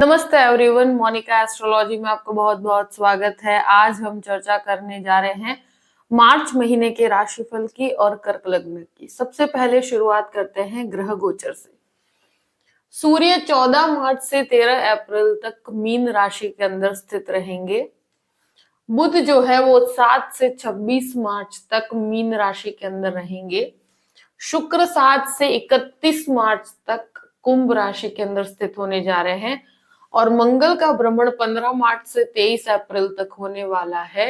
नमस्ते everyone, Monika astrology में आपको बहुत बहुत स्वागत है। आज हम चर्चा करने जा रहे हैं मार्च महीने के राशिफल की और कर्क लग्न की। सबसे पहले शुरुआत करते हैं ग्रह गोचर से। सूर्य 14 मार्च से 13 अप्रैल तक मीन राशि के अंदर स्थित रहेंगे। बुध जो है वो 7 से 26 मार्च तक मीन राशि के अंदर रहेंगे। शुक्र 7 से 31 मार्च तक कुंभ राशि के अंदर स्थित होने जा रहे हैं और मंगल का भ्रमण 15 मार्च से 23 अप्रैल तक होने वाला है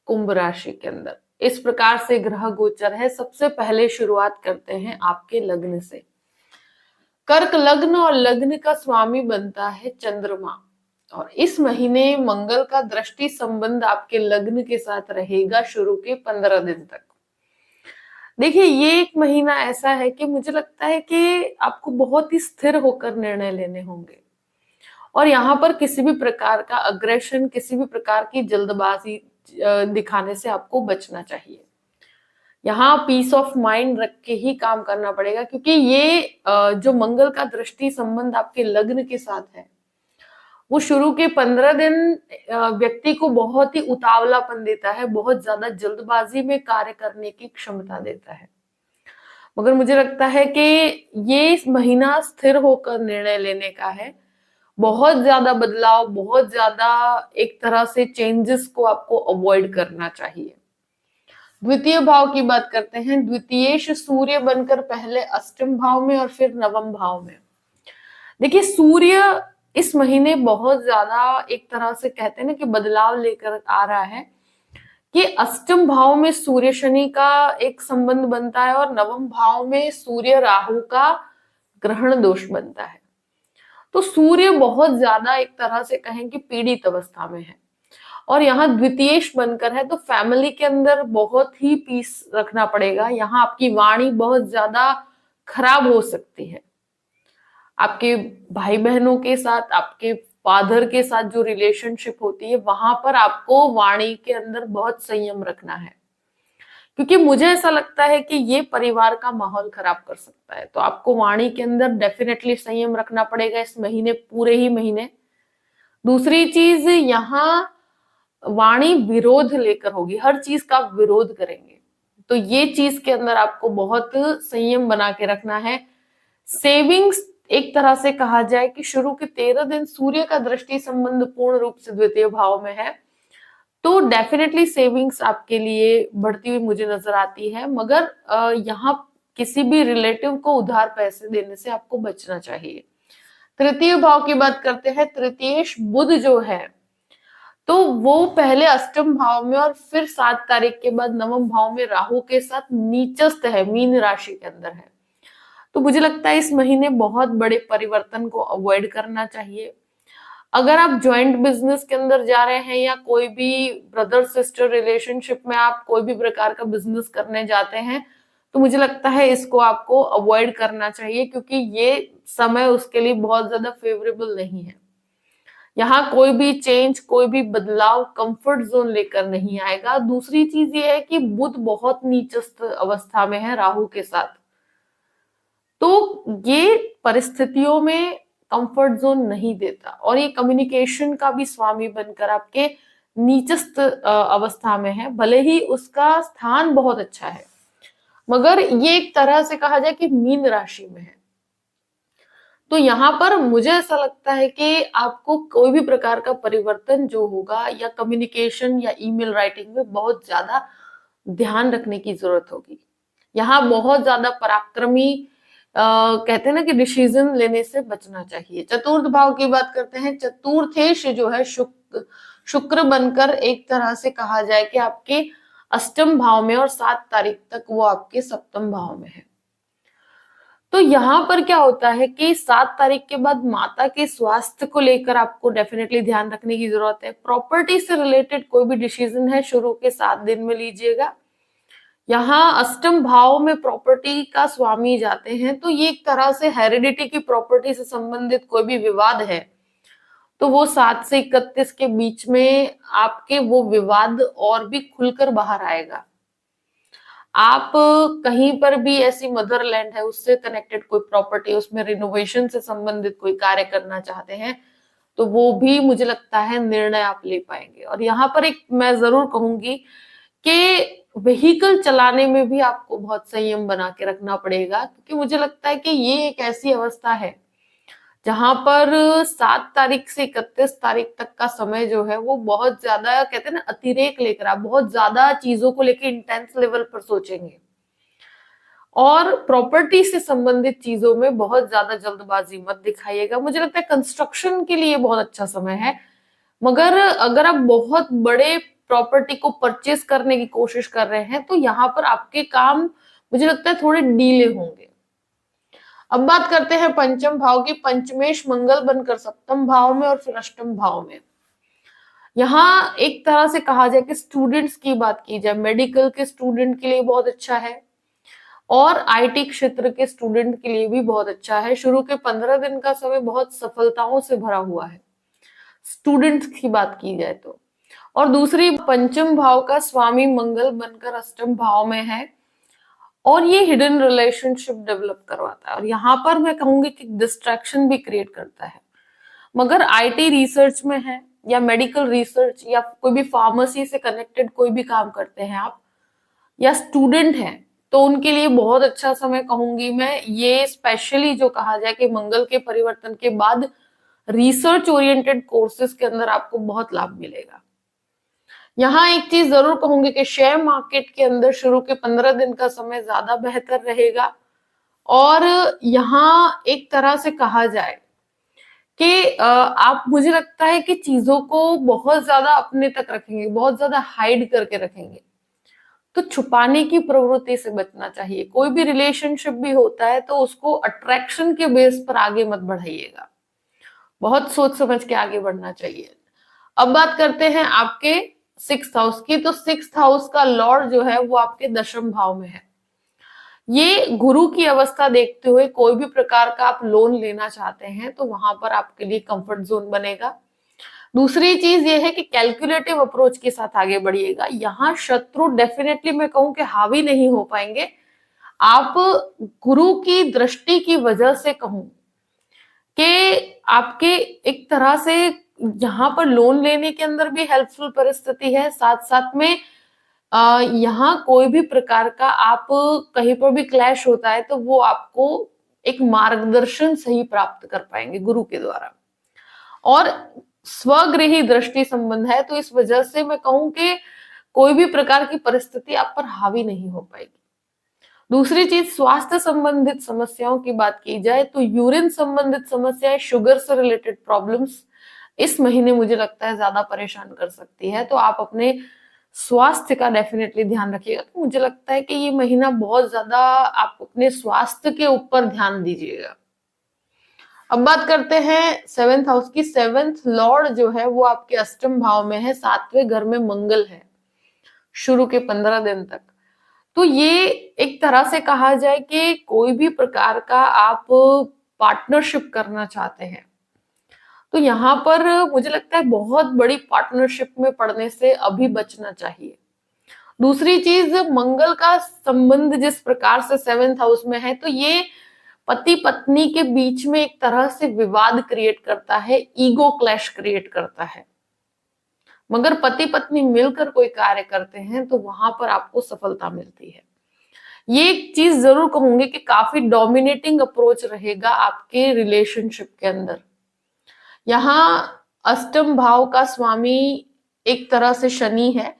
कुंभ राशि के अंदर। इस प्रकार से ग्रह गोचर है। सबसे पहले शुरुआत करते हैं आपके लग्न से। कर्क लग्न और लग्न का स्वामी बनता है चंद्रमा और इस महीने मंगल का दृष्टि संबंध आपके लग्न के साथ रहेगा शुरू के 15 दिन तक। देखिए, ये एक महीना ऐसा है कि मुझे लगता है कि आपको बहुत ही स्थिर होकर निर्णय लेने होंगे और यहाँ पर किसी भी प्रकार का अग्रेशन, किसी भी प्रकार की जल्दबाजी दिखाने से आपको बचना चाहिए। यहाँ पीस ऑफ माइंड रख के ही काम करना पड़ेगा, क्योंकि ये जो मंगल का दृष्टि संबंध आपके लग्न के साथ है, वो शुरू के 15 दिन व्यक्ति को बहुत ही उतावलापन देता है, बहुत ज्यादा जल्दबाजी में कार्य करने की क्षमता देता है। मगर मुझे लगता है कि ये इस महीना स्थिर होकर निर्णय लेने का है। बहुत ज्यादा बदलाव, बहुत ज्यादा एक तरह से चेंजेस को आपको अवॉइड करना चाहिए। द्वितीय भाव की बात करते हैं। द्वितीयेश सूर्य बनकर पहले अष्टम भाव में और फिर नवम भाव में। देखिए, सूर्य इस महीने बहुत ज्यादा एक तरह से कहते हैं ना कि बदलाव लेकर आ रहा है कि अष्टम भाव में सूर्य शनि का एक संबंध बनता है और नवम भाव में सूर्य राहु का ग्रहण दोष बनता है। तो सूर्य बहुत ज्यादा एक तरह से कहें कि पीड़ित अवस्था में है और यहाँ द्वितीयेश बनकर है, तो फैमिली के अंदर बहुत ही पीस रखना पड़ेगा। यहाँ आपकी वाणी बहुत ज्यादा खराब हो सकती है। आपके भाई बहनों के साथ, आपके फादर के साथ जो रिलेशनशिप होती है, वहां पर आपको वाणी के अंदर बहुत संयम रखना है, क्योंकि मुझे ऐसा लगता है कि ये परिवार का माहौल खराब कर सकता है। तो आपको वाणी के अंदर डेफिनेटली संयम रखना पड़ेगा इस महीने, पूरे ही महीने। दूसरी चीज, यहाँ वाणी विरोध लेकर होगी, हर चीज का विरोध करेंगे, तो ये चीज के अंदर आपको बहुत संयम बना के रखना है। सेविंग्स, एक तरह से कहा जाए कि शुरू के 13 दिन सूर्य का दृष्टि संबंध पूर्ण रूप से द्वितीय भाव में है, तो डेफिनेटली सेविंग्स आपके लिए बढ़ती हुई मुझे नजर आती है। मगर यहाँ किसी भी रिलेटिव को उधार पैसे देने से आपको बचना चाहिए। तृतीय भाव की बात करते हैं। तृतीयेश बुध जो है, तो वो पहले अष्टम भाव में और फिर 7 तारीख के बाद नवम भाव में राहु के साथ नीचस्थ है, मीन राशि के अंदर है। तो मुझे लगता है इस महीने बहुत बड़े परिवर्तन को अवॉइड करना चाहिए। अगर आप ज्वाइंट बिजनेस के अंदर जा रहे हैं या कोई भी ब्रदर सिस्टर रिलेशनशिप में आप कोई भी प्रकार का बिजनेस करने जाते हैं, तो मुझे लगता है इसको आपको अवॉइड करना चाहिए, क्योंकि ये समय उसके लिए बहुत ज्यादा फेवरेबल नहीं है। यहाँ कोई भी चेंज, कोई भी बदलाव कंफर्ट जोन लेकर नहीं आएगा। दूसरी चीज ये है कि बुध बहुत नीचस्थ अवस्था में है राहु के साथ, तो ये परिस्थितियों में कंफर्ट जोन नहीं देता और ये कम्युनिकेशन का भी स्वामी बनकर आपके नीचस्थ अवस्था में है। भले ही उसका स्थान बहुत अच्छा है, मगर ये एक तरह से कहा जाए कि मीन राशि में है। तो यहाँ पर मुझे ऐसा लगता है कि आपको कोई भी प्रकार का परिवर्तन जो होगा या कम्युनिकेशन या ईमेल राइटिंग में बहुत ज्यादा ध्यान रखने की जरूरत होगी। यहाँ बहुत ज्यादा पराक्रमी कहते हैं ना कि डिसीजन लेने से बचना चाहिए। चतुर्थ भाव की बात करते हैं। चतुर्थेश जो है शुक्र बनकर एक तरह से कहा जाए कि आपके अष्टम भाव में और 7 तारीख तक वो आपके सप्तम भाव में है। तो यहाँ पर क्या होता है कि 7 तारीख के बाद माता के स्वास्थ्य को लेकर आपको डेफिनेटली ध्यान रखने की जरूरत है। प्रॉपर्टी से रिलेटेड कोई भी डिसीजन है शुरू के 7 दिन में लीजिएगा। यहाँ अष्टम भाव में प्रॉपर्टी का स्वामी जाते हैं, तो ये एक तरह से हेरिडिटी की प्रॉपर्टी से संबंधित कोई भी विवाद है, तो वो 7 से 31 के बीच में आपके वो विवाद और भी खुलकर बाहर आएगा। आप कहीं पर भी ऐसी मदरलैंड है उससे कनेक्टेड कोई प्रॉपर्टी, उसमें रिनोवेशन से संबंधित कोई कार्य करना चाहते हैं, तो वो भी मुझे लगता है निर्णय आप ले पाएंगे। और यहाँ पर एक मैं जरूर कहूंगी कि व्हीकल चलाने में भी आपको बहुत संयम बना के रखना पड़ेगा, क्योंकि मुझे लगता है कि ये एक ऐसी अवस्था है जहां पर 7 तारीख से 31 तारीख तक का समय जो है वो बहुत ज्यादा, कहते हैं ना, अतिरेक लेकर आप बहुत ज्यादा चीजों को लेकर इंटेंस लेवल पर सोचेंगे और प्रॉपर्टी से संबंधित चीजों में बहुत ज्यादा जल्दबाजी मत दिखाइएगा। मुझे लगता है कंस्ट्रक्शन के लिए बहुत अच्छा समय है, मगर अगर आप बहुत बड़े प्रॉपर्टी को परचेस करने की कोशिश कर रहे हैं तो यहाँ पर आपके काम मुझे लगता है थोड़े डीले होंगे। अब बात करते हैं पंचम भाव की। पंचमेश मंगल बनकर सप्तम भाव में और फिर अष्टम भाव में। यहाँ एक तरह से कहा जाए कि स्टूडेंट्स की बात की जाए, मेडिकल के स्टूडेंट के लिए बहुत अच्छा है और आईटी क्षेत्र के स्टूडेंट के लिए भी बहुत अच्छा है। शुरू के 15 दिन का समय बहुत सफलताओं से भरा हुआ है स्टूडेंट्स की बात की जाए तो। और दूसरी, पंचम भाव का स्वामी मंगल बनकर अष्टम भाव में है और ये हिडन रिलेशनशिप डेवलप करवाता है और यहाँ पर मैं कहूंगी कि डिस्ट्रैक्शन भी क्रिएट करता है। मगर आईटी रिसर्च में है या मेडिकल रिसर्च या कोई भी फार्मेसी से कनेक्टेड कोई भी काम करते हैं आप या स्टूडेंट हैं, तो उनके लिए बहुत अच्छा समय कहूंगी मैं ये। स्पेशली जो कहा जाए कि मंगल के परिवर्तन के बाद रिसर्च ओरिएंटेड कोर्सेज के अंदर आपको बहुत लाभ मिलेगा। यहाँ एक चीज जरूर कहूंगी कि शेयर मार्केट के अंदर शुरू के 15 दिन का समय ज्यादा बेहतर रहेगा और यहाँ एक तरह से कहा जाए कि आप, मुझे लगता है कि चीजों को बहुत ज्यादा अपने तक रखेंगे, बहुत ज्यादा हाइड करके रखेंगे, तो छुपाने की प्रवृत्ति से बचना चाहिए। कोई भी रिलेशनशिप भी होता है तो उसको अट्रैक्शन के बेस पर आगे मत बढ़ाइएगा, बहुत सोच समझ के आगे बढ़ना चाहिए। अब बात करते हैं आपके 6th हाउस की। तो 6th हाउस का लॉर्ड जो है वो आपके दशम भाव में है। ये गुरु की अवस्था देखते हुए कोई भी प्रकार का आप लोन लेना चाहते हैं तो वहां पर आपके लिए कंफर्ट जोन बनेगा। दूसरी चीज ये है कि कैलकुलेटिव अप्रोच के साथ आगे बढ़िएगा। यहाँ शत्रु डेफिनेटली मैं कहूं कि हावी नहीं हो पाएंगे। आप गुरु की दृष्टि की वजह से कहूं कि आपके एक तरह से यहाँ पर लोन लेने के अंदर भी हेल्पफुल परिस्थिति है। साथ साथ में यहाँ कोई भी प्रकार का आप कहीं पर भी क्लैश होता है तो वो आपको एक मार्गदर्शन सही प्राप्त कर पाएंगे गुरु के द्वारा। और स्वगृही दृष्टि संबंध है तो इस वजह से मैं कहूं कि कोई भी प्रकार की परिस्थिति आप पर हावी नहीं हो पाएगी। दूसरी चीज, स्वास्थ्य संबंधित समस्याओं की बात की जाए तो यूरिन संबंधित समस्याएं, शुगर से रिलेटेड प्रॉब्लम्स इस महीने मुझे लगता है ज्यादा परेशान कर सकती है, तो आप अपने स्वास्थ्य का डेफिनेटली ध्यान रखिएगा। तो मुझे लगता है कि ये महीना बहुत ज्यादा आप अपने स्वास्थ्य के ऊपर ध्यान दीजिएगा। अब बात करते हैं 7th हाउस की। 7th लॉर्ड जो है वो आपके अष्टम भाव में है, 7वें घर में मंगल है शुरू के 15 दिन तक। तो ये एक तरह से कहा जाए कि कोई भी प्रकार का आप पार्टनरशिप करना चाहते हैं तो यहाँ पर मुझे लगता है बहुत बड़ी पार्टनरशिप में पड़ने से अभी बचना चाहिए। दूसरी चीज, मंगल का संबंध जिस प्रकार से 7th हाउस में है तो ये पति पत्नी के बीच में एक तरह से विवाद क्रिएट करता है, ईगो क्लैश क्रिएट करता है। मगर पति पत्नी मिलकर कोई कार्य करते हैं तो वहां पर आपको सफलता मिलती है। ये एक चीज जरूर कहूंगी कि काफी डोमिनेटिंग अप्रोच रहेगा आपके रिलेशनशिप के अंदर। यहाँ अष्टम भाव का स्वामी एक तरह से शनि है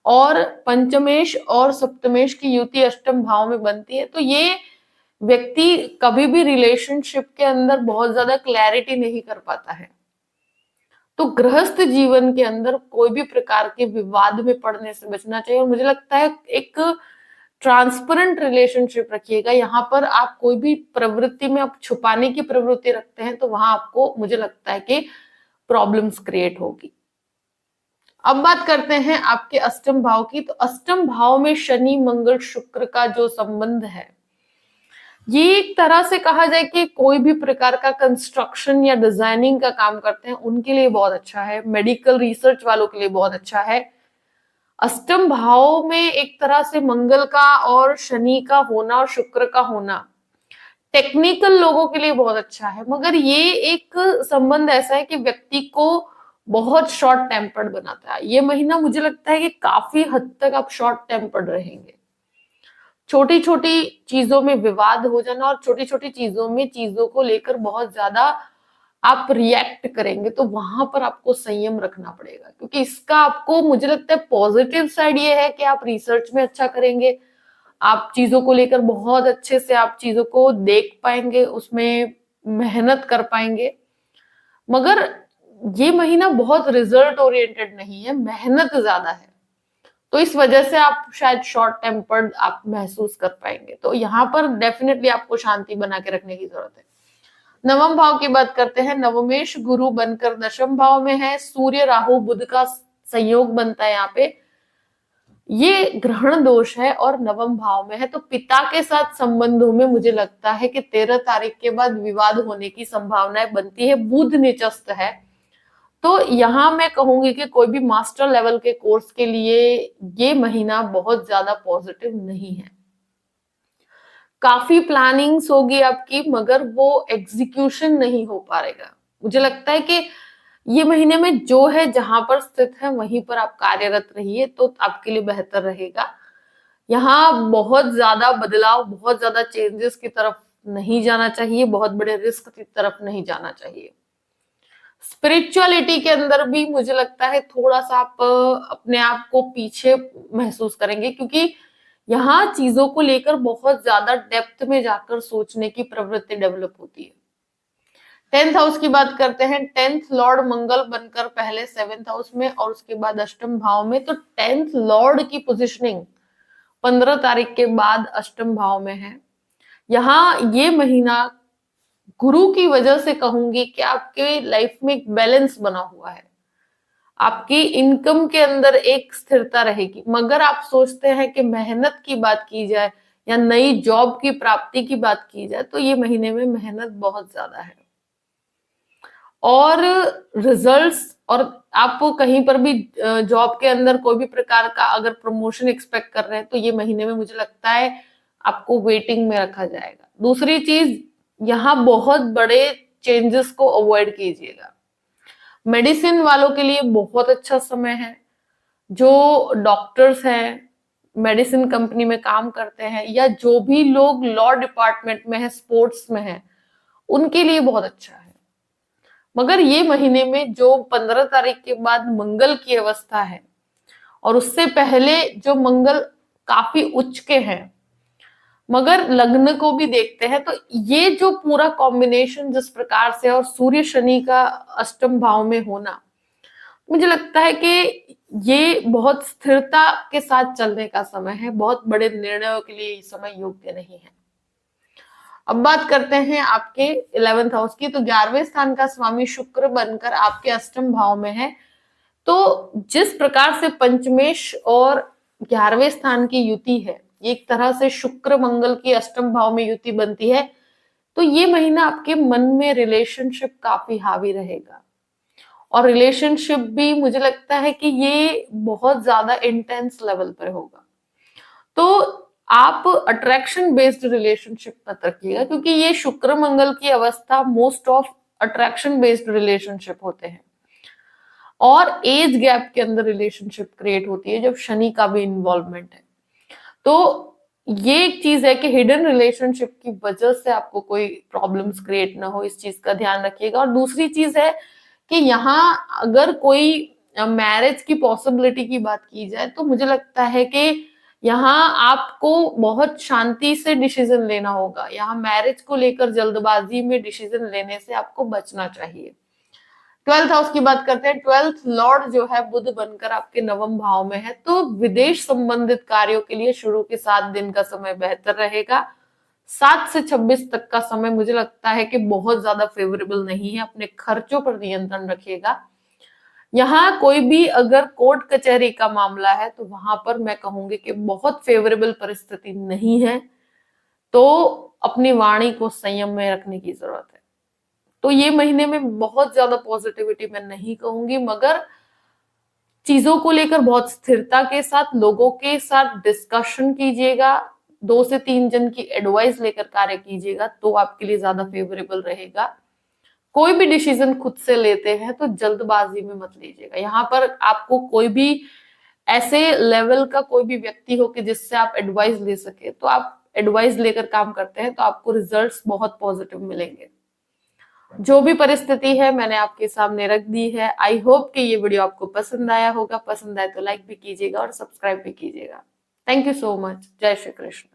और पंचमेश और सप्तमेश की युति अष्टम भाव में बनती है, तो ये व्यक्ति कभी भी रिलेशनशिप के अंदर बहुत ज्यादा क्लैरिटी नहीं कर पाता है। तो गृहस्थ जीवन के अंदर कोई भी प्रकार के विवाद में पड़ने से बचना चाहिए और मुझे लगता है एक ट्रांसपेरेंट रिलेशनशिप रखिएगा। यहाँ पर आप कोई भी प्रवृत्ति में आप छुपाने की प्रवृत्ति रखते हैं तो वहां आपको, मुझे लगता है कि प्रॉब्लम्स क्रिएट होगी। अब बात करते हैं आपके अष्टम भाव की। तो अष्टम भाव में शनि मंगल शुक्र का जो संबंध है, ये एक तरह से कहा जाए कि कोई भी प्रकार का कंस्ट्रक्शन या डिजाइनिंग का काम करते हैं उनके लिए बहुत अच्छा है। मेडिकल रिसर्च वालों के लिए बहुत अच्छा है। अष्टम भाव में एक तरह से मंगल का और शनि का होना और शुक्र का होना टेक्निकल लोगों के लिए बहुत अच्छा है, मगर ये एक संबंध ऐसा है कि व्यक्ति को बहुत शॉर्ट टेम्पर्ड बनाता है। ये महीना मुझे लगता है कि काफी हद तक आप शॉर्ट टेम्पर्ड रहेंगे। छोटी छोटी चीजों में विवाद हो जाना और छोटी छोटी चीजों में चीजों को लेकर बहुत ज्यादा आप रिएक्ट करेंगे, तो वहां पर आपको संयम रखना पड़ेगा, क्योंकि इसका आपको मुझे लगता है पॉजिटिव साइड ये है कि आप रिसर्च में अच्छा करेंगे, आप चीजों को लेकर बहुत अच्छे से आप चीजों को देख पाएंगे, उसमें मेहनत कर पाएंगे। मगर ये महीना बहुत रिजल्ट ओरिएंटेड नहीं है, मेहनत ज्यादा है, तो इस वजह से आप शायद शॉर्ट टेम्पर्ड आप महसूस कर पाएंगे। तो यहाँ पर डेफिनेटली आपको शांति बना के रखने की जरूरत है। नवम भाव की बात करते हैं। नवमेश गुरु बनकर दशम भाव में है, सूर्य राहु बुध का संयोग बनता है यहाँ पे, ये ग्रहण दोष है और नवम भाव में है, तो पिता के साथ संबंधों में मुझे लगता है कि 13 तारीख के बाद विवाद होने की संभावनाएं बनती है। बुध निचस्त है, तो यहां मैं कहूंगी कि कोई भी मास्टर लेवल के कोर्स के लिए ये महीना बहुत ज्यादा पॉजिटिव नहीं है। काफी प्लानिंग्स होगी आपकी, मगर वो एग्जीक्यूशन नहीं हो पाएगा। मुझे लगता है कि ये महीने में जो है जहां पर स्थित है वहीं पर आप कार्यरत रहिए, तो आपके लिए बेहतर रहेगा। यहाँ बहुत ज्यादा बदलाव, बहुत ज्यादा चेंजेस की तरफ नहीं जाना चाहिए, बहुत बड़े रिस्क की तरफ नहीं जाना चाहिए। स्पिरिचुअलिटी के अंदर भी मुझे लगता है थोड़ा सा आप अपने आप को पीछे महसूस करेंगे, क्योंकि यहाँ चीजों को लेकर बहुत ज्यादा डेप्थ में जाकर सोचने की प्रवृत्ति डेवलप होती है। 10th हाउस की बात करते हैं। 10th लॉर्ड मंगल बनकर पहले 7th हाउस में और उसके बाद अष्टम भाव में, तो 10th लॉर्ड की पोजिशनिंग 15 तारीख के बाद अष्टम भाव में है। यहाँ ये महीना गुरु की वजह से कहूंगी कि आपके लाइफ में एक बैलेंस बना हुआ है, आपकी इनकम के अंदर एक स्थिरता रहेगी। मगर आप सोचते हैं कि मेहनत की बात की जाए या नई जॉब की प्राप्ति की बात की जाए, तो ये महीने में मेहनत बहुत ज्यादा है और रिजल्ट्स, और आप कहीं पर भी जॉब के अंदर कोई भी प्रकार का अगर प्रमोशन एक्सपेक्ट कर रहे हैं, तो ये महीने में मुझे लगता है आपको वेटिंग में रखा जाएगा। दूसरी चीज, यहाँ बहुत बड़े चेंजेस को अवॉइड कीजिएगा। मेडिसिन वालों के लिए बहुत अच्छा समय है, जो डॉक्टर्स हैं, मेडिसिन कंपनी में काम करते हैं, या जो भी लोग लॉ डिपार्टमेंट में है, स्पोर्ट्स में है, उनके लिए बहुत अच्छा है। मगर ये महीने में जो 15 तारीख के बाद मंगल की अवस्था है और उससे पहले जो मंगल काफी उच्च के हैं, मगर लग्न को भी देखते हैं, तो ये जो पूरा कॉम्बिनेशन जिस प्रकार से, और सूर्य शनि का अष्टम भाव में होना, मुझे लगता है कि ये बहुत स्थिरता के साथ चलने का समय है, बहुत बड़े निर्णयों के लिए ये समय योग्य नहीं है। अब बात करते हैं आपके 11th हाउस की। तो 11वें स्थान का स्वामी शुक्र बनकर आपके अष्टम भाव में है, तो जिस प्रकार से पंचमेश और 11वें स्थान की युति है, एक तरह से शुक्र मंगल की अष्टम भाव में युति बनती है, तो ये महीना आपके मन में रिलेशनशिप काफी हावी रहेगा और रिलेशनशिप भी मुझे लगता है कि ये बहुत ज्यादा इंटेंस लेवल पर होगा। तो आप अट्रैक्शन बेस्ड रिलेशनशिप मत रखिएगा, क्योंकि ये शुक्र मंगल की अवस्था most of attraction based relationship होते हैं और एज गैप के अंदर रिलेशनशिप क्रिएट होती है जब शनि का भी इन्वॉल्वमेंट है। तो ये एक चीज है कि हिडन रिलेशनशिप की वजह से आपको कोई प्रॉब्लम्स क्रिएट ना हो, इस चीज का ध्यान रखिएगा। और दूसरी चीज है कि यहाँ अगर कोई मैरिज की पॉसिबिलिटी की बात की जाए, तो मुझे लगता है कि यहाँ आपको बहुत शांति से डिसीजन लेना होगा। यहाँ मैरिज को लेकर जल्दबाजी में डिसीजन लेने से आपको बचना चाहिए। 12th हाउस की बात करते हैं। 12th लॉर्ड जो है बुध बनकर आपके नवम भाव में है, तो विदेश संबंधित कार्यों के लिए शुरू के 7 दिन का समय बेहतर रहेगा। 7 से 26 तक का समय मुझे लगता है कि बहुत ज्यादा फेवरेबल नहीं है। अपने खर्चों पर नियंत्रण रखिएगा। यहाँ कोई भी अगर कोर्ट कचहरी का मामला है, तो वहां पर मैं कहूंगी कि बहुत फेवरेबल परिस्थिति नहीं है, तो अपनी वाणी को संयम में रखने की जरूरत है। तो ये महीने में बहुत ज्यादा पॉजिटिविटी मैं नहीं कहूंगी, मगर चीजों को लेकर बहुत स्थिरता के साथ लोगों के साथ डिस्कशन कीजिएगा, 2 से 3 जन की एडवाइस लेकर कार्य कीजिएगा तो आपके लिए ज्यादा फेवरेबल रहेगा। कोई भी डिसीजन खुद से लेते हैं तो जल्दबाजी में मत लीजिएगा। यहाँ पर आपको कोई भी ऐसे लेवल का कोई भी व्यक्ति हो कि जिससे आप एडवाइस ले सके, तो आप एडवाइस लेकर काम करते हैं तो आपको रिजल्ट्स बहुत पॉजिटिव मिलेंगे। जो भी परिस्थिति है मैंने आपके सामने रख दी है। आई होप कि ये वीडियो आपको पसंद आया होगा। पसंद आए तो लाइक भी कीजिएगा और सब्सक्राइब भी कीजिएगा। Thank you so much. जय श्री कृष्ण।